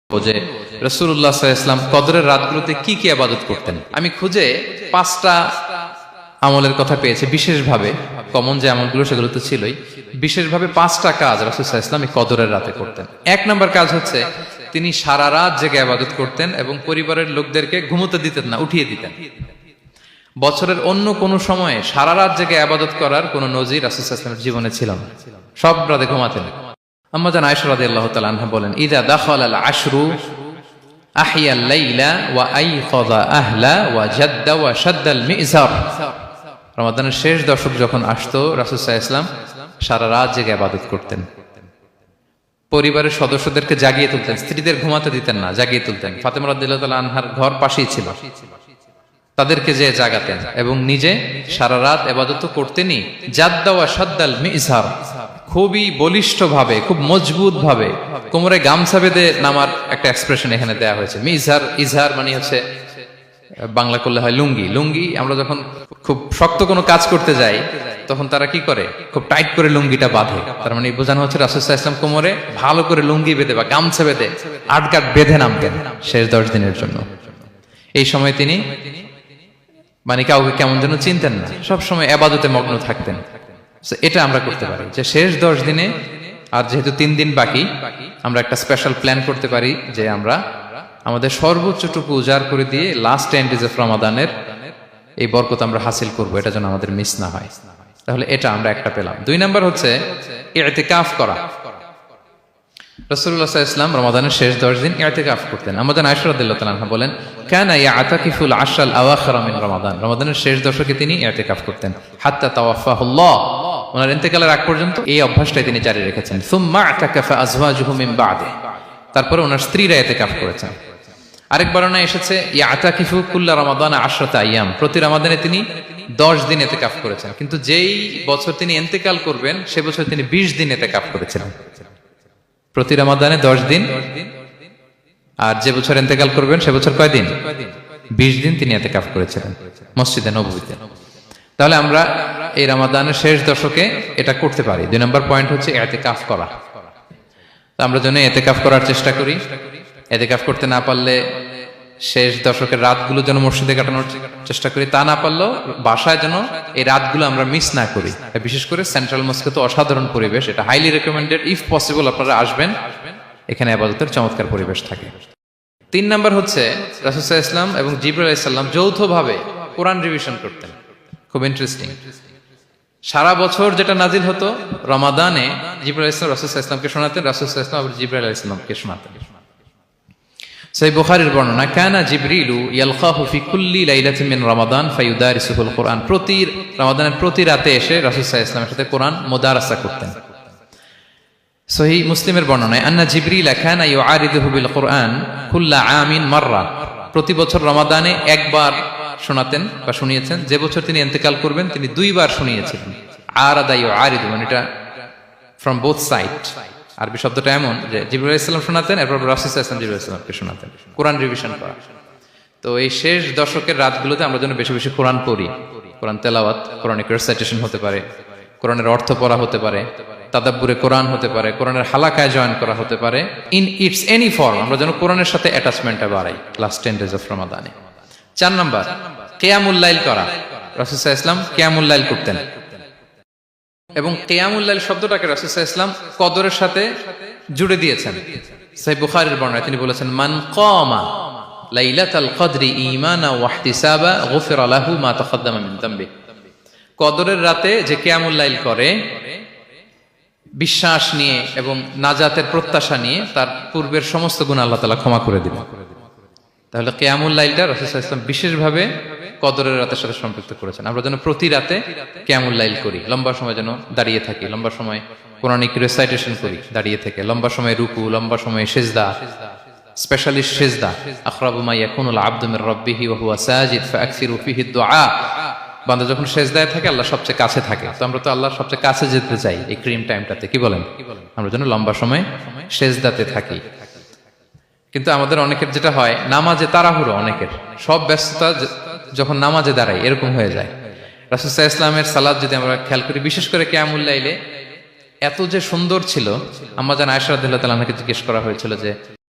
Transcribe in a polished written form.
যে রাসূলুল্লাহ সাল্লাল্লাহু আলাইহি ওয়াসাল্লাম কদরের রাতগুলোতে কি কি ইবাদত করতেন। আমি খুঁজে 5টা আমলের কথা পেয়েছি বিশেষভাবে, কমন যে আমলগুলো সেগুলো তো ছিলই, বিশেষভাবে 5টা কাজ রাসূল সাল্লাল্লাহু আলাইহি ওয়াসাল্লাম এই কদরের রাতে করতেন। 1 নম্বর কাজ হচ্ছে তিনি সারা রাত জেগে ইবাদত করতেন এবং পরিবারের লোকদেরকে ঘুমোতে দিতেন না, উঠিয়ে দিতেন। বছরের অন্য কোন সময়ে সারা রাত জেগে ইবাদত করার কোন নজির রাসূল সাল্লাল্লাহু আলাইহি ওয়াসাল্লামের জীবনে ছিল না, সব রাতে ঘুমাতেন। আম্মা জান আয়েশা রাদিয়াল্লাহু তাআলা আনহা বলেন, ইযা দাখালাল আশরু আহিয়াল লাইলা ওয়া আইকাযা আহলা ওয়া জাদ্দা ওয়া শাদ্দাল মিজার। রমাদানের শেষ দশক যখন আসতো রাসূল সাল্লাল্লাহু আলাইহি ওয়াসাল্লাম সারা রাত জেগে ইবাদত করতেন, পরিবারের সদস্যদেরকে জাগিয়ে তুলতেন, স্ত্রীদের ঘুমাতে দিতেন না, জাগিয়ে তুলতেন। ফাতেমা রাদিয়াল্লাহু তাআলা আনহার ঘর পাশেই ছিল, তাদেরকে যে জাগাতেন এবং নিজে সারা রাত ইবাদত করতেনই। জাদ্দা ওয়া শাদ্দাল মিজার, খুবই বলিষ্ঠ ভাবে, খুব মজবুত ভাবে কোমরে গামছা বেঁধে নামার একটা এক্সপ্রেশন এখানে দেয়া হয়েছে। মিজার, ইজহার মানে হচ্ছে বাংলা করলে হয় লুঙ্গি। লুঙ্গি আমরা যখন খুব শক্ত কোনো কাজ করতে যাই তখন তারা কি করে, খুব টাইট করে লুঙ্গিটা বাঁধে। তার মানে বোঝানো হচ্ছে রাসূল সাল্লাল্লাহু আলাইহি ওয়াসাল্লাম কোমরে ভালো করে লুঙ্গি বেঁধে বা গামছা বেঁধে আটগাট বেঁধে নামতেন শেষ 10 দিনের জন্য। এই সময় তিনি মানে কাউকে কেমন যেন চিনতেন না, সবসময় ইবাদতে মগ্ন থাকতেন। এটা আমরা করতে পারি যে শেষ 10 দিনে, আর যেহেতু 3 দিন বাকি, আমরা একটা স্পেশাল প্ল্যান করতে পারি যে আমরা আমাদের সর্বোচ্চটুকু উজাড় করে দিয়ে লাস্ট 10 ডেজ অফ রমাদানের এই বরকত আমরা হাসিল করব, এটা যেন আমাদের মিস না হয়। তাহলে এটা আমরা একটা পেলাম। 2 নাম্বার হচ্ছে ইতিকাফ করা। রাসূলুল্লাহ সাল্লাল্লাহু আলাইহি ওয়াসাল্লাম রমাদানের শেষ 10 দিন ইতিকাফ করতেন। আমাদের আয়েশা রাদিয়াল্লাহু তাআলা আনহা বলেন, কানা ইয়াতাকিফুল আশরাল আওয়াখির মিন রমাদান। রমাদানের শেষ দশকে তিনি ইতিকাফ করতেন। হাত্তা তাওয়াফাহুল্লাহ, ওনার ইন্তেকালের আগ পর্যন্ত এই অভ্যাসটাই তিনি জারি রেখেছেন। সুম্মা আতাকাফা আজওয়াজুহু মিন বা'দি, তারপরে ওনার স্ত্রীরা ইতিকাফ করেছেন। আরেক বর্ণনায় এসেছে ইয়াতাকিফু কুল্লা রমাদান 10 আইয়াম, প্রতি রমাদানে তিনি 10 দিন ইতিকাফ করেছেন। কিন্তু যেই বছর তিনি ইন্তেকাল করবেন সে বছর তিনি 20 দিন ইতিকাফ করেছিলেন। প্রতি রমাদানে 10 দিন, আর যে বছর ইন্তেকাল করবেন সে বছর কয় দিন? 20 দিন তিনি ইতিকাফ করেছিলেন মসজিদে নববীতে। তাহলে আমরা এই রমাদানের শেষ দশকে এটা করতে পারি। 2 নম্বর পয়েন্ট হচ্ছে ইতিকাফ করা। তো আমরা যেন ইতিকাফ করার চেষ্টা করি। ইতিকাফ করতে না পারলে শেষ দশকের রাতগুলো যেন মসজিদে কাটানোর চেষ্টা করি, তা না পারলেও বাসায় যেন এই রাতগুলো আমরা মিস না করি। বিশেষ করে সেন্ট্রাল মস্কে তো অসাধারণ পরিবেশ, এটা হাইলি রেকমেন্ডেড। ইফ পসিবল আপনারা আসবেন, এখানে ইবাদতের চমৎকার পরিবেশ থাকে। 3 নাম্বার হচ্ছে রাসূল সাল্লাল্লাহু আলাইহি ওয়াসাল্লাম এবং জিবরাইল আলাইহিস সালাম যৌথভাবে কোরআন রিভিশন করতেন। খুব ইন্টারেস্টিং। সারা বছর যেটা নাজিল হতো রমাদানে জিবরাইল আলাইহিস সালাম রাসূল সাল্লাল্লাহু আলাইহি ওয়াসাল্লামকে শোনাতেন, রাসূল সাল্লাল্লাহু আলাইহি ওয়াসাল্লাম আবার জিবরাইল আলাইহিস সালামকে শোনাতেন। সহিহ বুখারীর বর্ণনা, কানা জিবরিলু ইয়ালকাহু ফি কুল্লি লাইলাতিন মিন রমাদান ফায়ুদারিসুহুল কুরআন। প্রতি রমাদানের প্রতি রাতে এসে রাসূল সাল্লাল্লাহু আলাইহি ওয়াসাল্লামের সাথে কোরআন মুদারাসা করতেন। সহিহ মুসলিমের বর্ণনায়, আন্না জিবরিল কানা ইউআরিদুহু বিল কুরআন কুল্লা আমিন মাররা। প্রতি বছর রমাদানে একবার শোনাতেন বা শুনিয়েছেন, যে বছর তিনি ইন্তেকাল করবেন তিনি 2 বার শুনিয়েছিলেন। আরাদা ইউআরিদু মানে এটা ফ্রম বোথ সাইড। আরবি শব্দটা এমন যে জিবরাইল আলাইহিস সালাম শোনাতেন, এরপর রাসূল সাল্লাল্লাহু আলাইহি ওয়াসাল্লাম জিবরাইল আলাইহিস সালামকে শোনাতেন। কোরআন রিভিশন করা। তো এই শেষ দশকের রাতগুলোতে আমরা যেন বেশি বেশি কোরআন পড়ি। কোরআন তেলাওয়াত, কোরআনিক রিসাইটেশন হতে পারে, কোরআনের অর্থ পড়া হতে পারে, তাদাব্বুরে কোরআন হতে পারে, কোরআনের হালাকায় জয়েন করা হতে পারে। ইন ইটস এনি ফর্ম আমরা যেন কোরআনের সাথে অ্যাটাচমেন্টটা বাড়াই লাস্ট 10 ডেজ অফ রমাদানে। 4 নাম্বার কিয়ামুল লাইল করা। রাসূল সাল্লাল্লাহু আলাইহি ওয়াসাল্লাম কিয়ামুল লাইল করতেন এবং কিয়ামুল লাইল শব্দটাকে রাসূল সাল্লাল্লাহু আলাইহি ওয়াসাল্লাম কদরের সাথে জুড়ে দিয়েছেন। সহিহ বুখারীর বর্ণনায় তিনি বলেছেন, মান কামা লাইলাতাল কদরি ঈমানা ওয়া ইহতিসাবা গুফিরা লাহু মা তাকাদ্দামা মিন যামবি। কদরের রাতে যে কিয়ামুল লাইল করে বিশ্বাস নিয়ে এবং নাজাতের প্রত্যাশা নিয়ে, তার পূর্বের সমস্ত গুনাহ আল্লাহ তাআলা ক্ষমা করে দিবেন। তাহলে কিয়ামুল লাইলটা রাসূল সাল্লাল্লাহু আলাইহি ওয়াসাল্লাম বিশেষভাবে কদরের রাতের সাথে সম্পৃক্ত করেছেন। আমরা যেন প্রতি রাতে কিয়ামুল লাইল করি, লম্বা সময় যেন দাঁড়িয়ে থাকি, লম্বা সময় কোরআনিক রিসাইটেশন করি দাঁড়িয়ে থেকে, লম্বা সময় রুকু, লম্বা সময় সিজদা, স্পেশালি সিজদা। আখরাবু মা ইয়াকুনুল আবদু মির রাব্বিহি ওয়া হুয়া সাজিদ ফাআকসিরু ফিহি দুআ। বান্দা যখন সিজদায় থাকে আল্লাহ সবচেয়ে কাছে থাকে। তো আমরা তো আল্লাহর সবচেয়ে কাছে যেতে চাই এই ক্রিম টাইমটাতে, কি বলেন? আমরা যেন লম্বা সময় সিজদাতে থাকি। কিন্তু আমাদের অনেকের যেটা হয়, নামাজে তাড়াহুড়ো, অনেকের সব ব্যস্ততা যখন নামাজে দাঁড়াই এরকম হয়ে যায়। রাসূল সাল্লাল্লাহু আলাইহি ওয়াসাল্লামের সালাত যদি আমরা খেয়াল করি, বিশেষ করে কিয়ামুল লাইলে এত যে সুন্দর ছিল, আম্মা জান আয়েশা রাদিয়াল্লাহু তাআলা আনহাকে জিজ্ঞেস করা হয়েছিল যে